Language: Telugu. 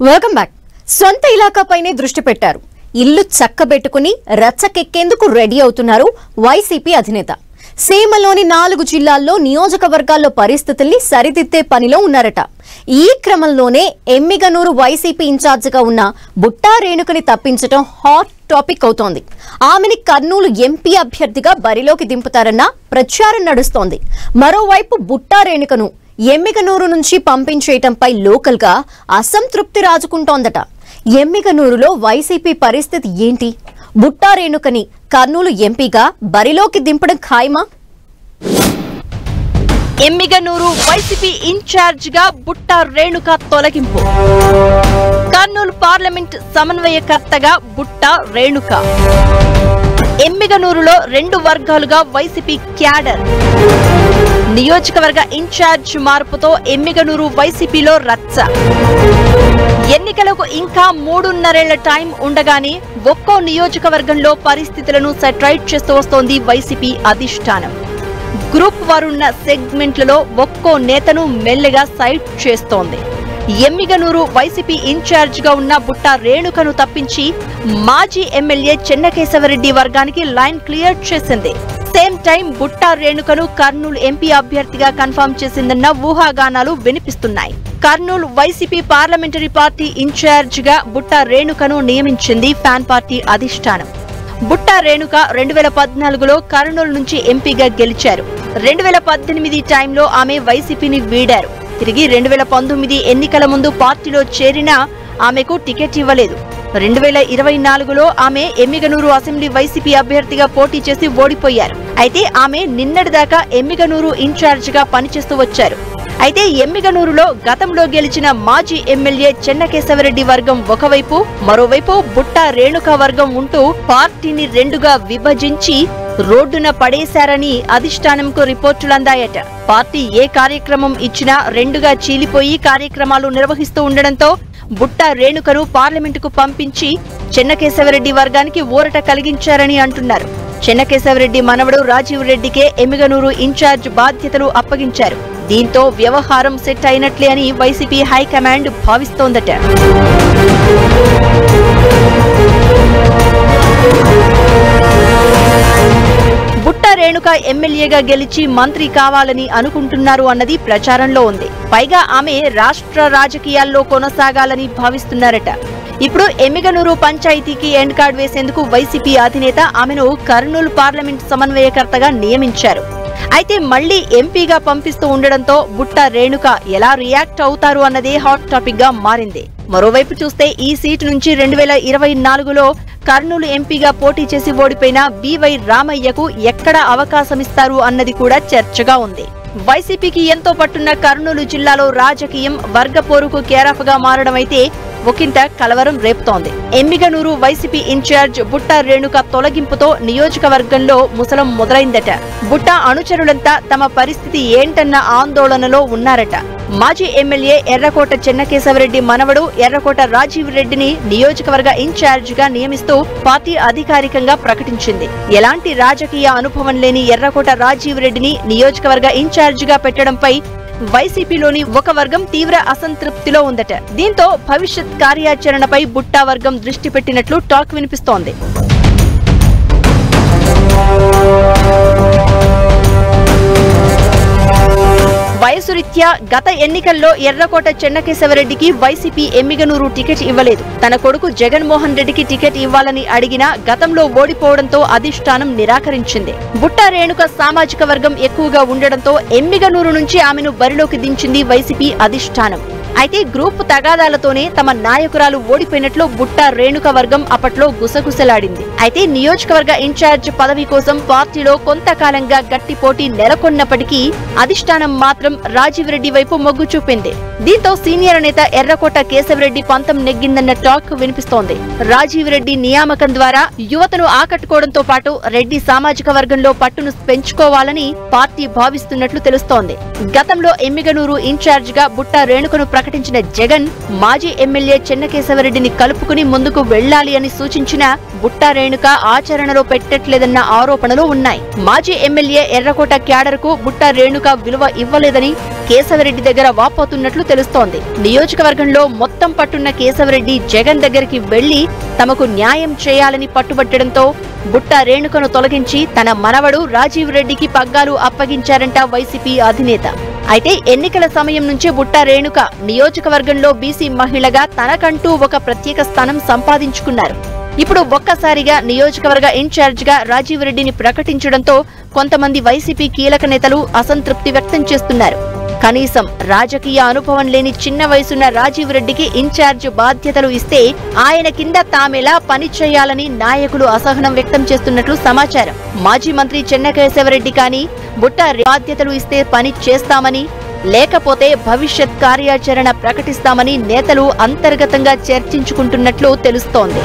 Welcome back. సొంత ఇలాకాపైనే దృష్టి పెట్టారు. ఇల్లు చక్కబెట్టుకుని రచ్చకెక్కేందుకు రెడీ అవుతున్నారు వైసీపీ అధినేత. సీమలోని 4 జిల్లాల్లో నియోజకవర్గాల్లో పరిస్థితుల్ని సరిదిద్దే పనిలో ఉన్నారట. ఈ క్రమంలోనే ఎమ్మిగనూరు వైసీపీ ఇన్ఛార్జిగా ఉన్న బుట్టా రేణుకని తప్పించడం హాట్ టాపిక్ అవుతోంది. ఆమెని కర్నూలు ఎంపీ అభ్యర్థిగా బరిలోకి దింపుతారన్న ప్రచారం నడుస్తోంది. మరోవైపు బుట్టా రేణుకను ఎమ్మిగనూరు నుంచి పంపించేయటంపై లోకల్ గా అసంతృప్తి రాజుకుంటోందట. ఎమ్మిగనూరులో వైసీపీ పరిస్థితి ఏంటి? బుట్టా రేణుకని కర్నూలు ఎంపీగా బరిలోకి దింపడం ఖాయమా? ఎమ్మిగనూరు వైసీపీ ఇన్ఛార్జ్ గా బుట్టా రేణుక తొలగింపు. కర్నూలు పార్లమెంట్ సమన్వయకర్తగా బుట్టా రేణుక. ఎమ్మిగనూరులో 2 వర్గాలుగా వైసీపీ క్యాడర్. నియోజకవర్గ ఇన్ఛార్జ్ మార్పుతో ఎమ్మిగనూరు వైసీపీలో రచ్చ. ఎన్నికలకు ఇంకా 3.5 ఏళ్ల టైం ఉండగానే ఒక్కో నియోజకవర్గంలో పరిస్థితులను సెటరైట్ చేస్తూ వస్తోంది వైసీపీ అధిష్టానం. గ్రూప్ వారున్న సెగ్మెంట్లలో ఒక్కో నేతను మెల్లగా సైట్ చేస్తోంది. ఎమ్మిగనూరు వైసీపీ ఇన్ఛార్జ్ గా ఉన్న బుట్టా రేణుకను తప్పించి మాజీ ఎమ్మెల్యే చెన్నకేశవరెడ్డి వర్గానికి లైన్ క్లియర్ చేసింది. సేమ్ టైం బుట్టా రేణుకను కర్నూలు ఎంపీ అభ్యర్థిగా కన్ఫర్మ్ చేసిందన్న ఊహాగానాలు వినిపిస్తున్నాయి. Kurnool YCP parliamentary party in charge గా బుట్టా రేణుకను నియమించింది ఫ్యాన్ పార్టీ అధిష్టానం. బుట్టా రేణుక 2014లో కర్నూలు నుంచి ఎంపీగా గెలిచారు. 2018 టైంలో ఆమె వైసీపీని వీడారు. తిరిగి 2019 ఎన్నికల ముందు పార్టీలో చేరినా ఆమెకు టికెట్ ఇవ్వలేదు. 2024లో ఆమె ఎమ్మిగనూరు అసెంబ్లీ వైసీపీ అభ్యర్థిగా పోటీ చేసి ఓడిపోయారు. అయితే ఆమె నిన్నటిదాకా ఎమ్మిగనూరు ఇన్ఛార్జ్ గా పనిచేస్తూ వచ్చారు. అయితే ఎమ్మిగనూరులో గతంలో గెలిచిన మాజీ ఎమ్మెల్యే చెన్నకేశవరెడ్డి వర్గం ఒకవైపు, మరోవైపు బుట్టా రేణుక వర్గం ఉంటూ పార్టీని 2గా విభజించి రోడ్డున పడేశారని అధిష్టానంకు రిపోర్టులందాయట. పార్టీ ఏ కార్యక్రమం ఇచ్చినా 2గా చీలిపోయి కార్యక్రమాలు నిర్వహిస్తూ ఉండడంతో బుట్టా రేణుకను పార్లమెంటుకు పంపించి చెన్నకేశవరెడ్డి వర్గానికి ఊరట కలిగించారని అంటున్నారు. చెన్నకేశవరెడ్డి మనవడు రాజీవ్ రెడ్డికే ఎమ్మిగనూరు ఇన్ఛార్జ్ బాధ్యతలు అప్పగించారు. దీంతో వ్యవహారం సెట్ అయినట్లే అని వైసీపీ హైకమాండ్ భావిస్తోందట. బుట్టా రేణుక ఎమ్మెల్యేగా గెలిచి మంత్రి కావాలని అనుకుంటున్నారు అన్నది ప్రచారంలో ఉంది. పైగా ఆమె రాష్ట్ర రాజకీయాల్లో కొనసాగాలని భావిస్తున్నారట. ఇప్పుడు ఎమ్మిగనూరు పంచాయతీకి ఎండ్ కార్డ్ వేసేందుకు వైసీపీ అధినేత ఆమెను కర్నూలు పార్లమెంట్ సమన్వయకర్తగా నియమించారు. అయితే మళ్లీ ఎంపీగా పంపిస్తూ ఉండడంతో బుట్టా రేణుక ఎలా రియాక్ట్ అవుతారు అన్నదే హాట్ టాపిక్ గా మారింది. మరోవైపు చూస్తే ఈ సీటు నుంచి 2024లో కర్నూలు ఎంపీగా పోటీ చేసి ఓడిపోయిన బివై రామయ్యకు ఎక్కడ అవకాశమిస్తారు అన్నది కూడా చర్చగా ఉంది. వైసీపీకి ఎంతో పట్టున్న కర్నూలు జిల్లాలో రాజకీయం వర్గపోరుకు కేరాఫ్ గా మారడమైతే ఒకంత కలవరం రేపుతోంది. ఎమ్మిగనూరు వైసీపీ ఇన్ఛార్జ్ బుట్టా రేణుక తొలగింపుతో నియోజకవర్గంలో ముసలం మొదలైందట. బుట్టా అనుచరులంతా తమ పరిస్థితి ఏంటన్న ఆందోళనలో ఉన్నారట. మాజీ ఎమ్మెల్యే ఎర్రకోట చెన్నకేశవరెడ్డి మనవడు ఎర్రకోట రాజీవ్ రెడ్డిని నియోజకవర్గ ఇన్ఛార్జ్ గా నియమిస్తూ పార్టీ అధికారికంగా ప్రకటించింది. ఎలాంటి రాజకీయ అనుభవం లేని ఎర్రకోట రాజీవ్ రెడ్డిని నియోజకవర్గ ఇన్ఛార్జ్ గా పెట్టడంపై వైసీపీలోని ఒక వర్గం తీవ్ర అసంతృప్తిలో ఉందట. దీంతో భవిష్యత్ కార్యాచరణపై బుట్టా వర్గం దృష్టి పెట్టినట్లు టాక్ వినిపిస్తోంది. వయసు రీత్యా గత ఎన్నికల్లో ఎర్రకోట చెన్నకేశవరెడ్డికి వైసీపీ ఎమ్మిగనూరు టికెట్ ఇవ్వలేదు. తన కొడుకు జగన్మోహన్ రెడ్డికి టికెట్ ఇవ్వాలని అడిగినా గతంలో ఓడిపోవడంతో అధిష్టానం నిరాకరించింది. బుట్టా రేణుక సామాజిక వర్గం ఎక్కువగా ఉండడంతో ఎమ్మిగనూరు నుంచి ఆమెను బరిలోకి దించింది వైసీపీ అధిష్టానం. అయితే గ్రూప్ తగాదాలతోనే తమ నాయకురాలు ఓడిపోయినట్లు బుట్టా రేణుక వర్గం అప్పట్లో గుసగుసలాడింది. అయితే నియోజకవర్గ ఇన్ఛార్జ్ పదవి కోసం పార్టీలో కొంతకాలంగా గట్టి పోటీ నెలకొన్నప్పటికీ అధిష్టానం మాత్రం రాజీవ్ రెడ్డి వైపు మొగ్గు చూపింది. దీంతో సీనియర్ నేత ఎర్రకోట కేశవరెడ్డి పంతం నెగ్గిందన్న టాక్ వినిపిస్తోంది. రాజీవ్ రెడ్డి నియామకం ద్వారా యువతను ఆకట్టుకోవడంతో పాటు రెడ్డి సామాజిక వర్గంలో పట్టును పెంచుకోవాలని పార్టీ భావిస్తున్నట్లు తెలుస్తోంది. గతంలో ఎమ్మిగనూరు ఇన్ఛార్జ్ గా బుట్టా రేణుకను ప్రకటించిన జగన్ మాజీ ఎమ్మెల్యే చెన్నకేశవరెడ్డిని కలుపుకుని ముందుకు వెళ్లాలి అని సూచించినా బుట్టా రేణుక ఆచరణలో పెట్టట్లేదన్న ఆరోపణలు ఉన్నాయి. మాజీ ఎమ్మెల్యే ఎర్రకోట క్యాడర్ కు బుట్టా రేణుక విలువ ఇవ్వలేదని కేశవరెడ్డి దగ్గర వాపోతున్నట్లు తెలుస్తోంది. నియోజకవర్గంలో మొత్తం పట్టున్న కేశవరెడ్డి జగన్ దగ్గరికి వెళ్లి తమకు న్యాయం చేయాలని పట్టుబట్టడంతో బుట్టా రేణుకను తొలగించి తన మనవడు రాజీవ్ రెడ్డికి పగ్గాలు అప్పగించారంట వైసీపీ అధినేత. అయితే ఎన్నికల సమయం నుంచే బుట్టా రేణుక నియోజకవర్గంలో బీసీ మహిళగా తనకంటూ ఒక ప్రత్యేక స్థానం సంపాదించుకున్నారు. ఇప్పుడు ఒక్కసారిగా నియోజకవర్గ ఇన్ఛార్జిగా రాజీవ్ రెడ్డిని ప్రకటించడంతో కొంతమంది వైసీపీ కీలక నేతలు అసంతృప్తి వ్యక్తం చేస్తున్నారు. కనీసం రాజకీయ అనుభవం లేని చిన్న వయసున్న రాజీవ్ రెడ్డికి ఇన్ఛార్జ్ బాధ్యతలు ఇస్తే ఆయన కింద తామెలా పనిచేయాలని నాయకులు అసహనం వ్యక్తం చేస్తున్నట్లు సమాచారం. మాజీ మంత్రి చెన్నకేశవరెడ్డి కానీ బుట్టా బాధ్యతలు ఇస్తే పని చేస్తామని, లేకపోతే భవిష్యత్ కార్యాచరణ ప్రకటిస్తామని నేతలు అంతర్గతంగా చర్చించుకుంటున్నట్లు తెలుస్తోంది.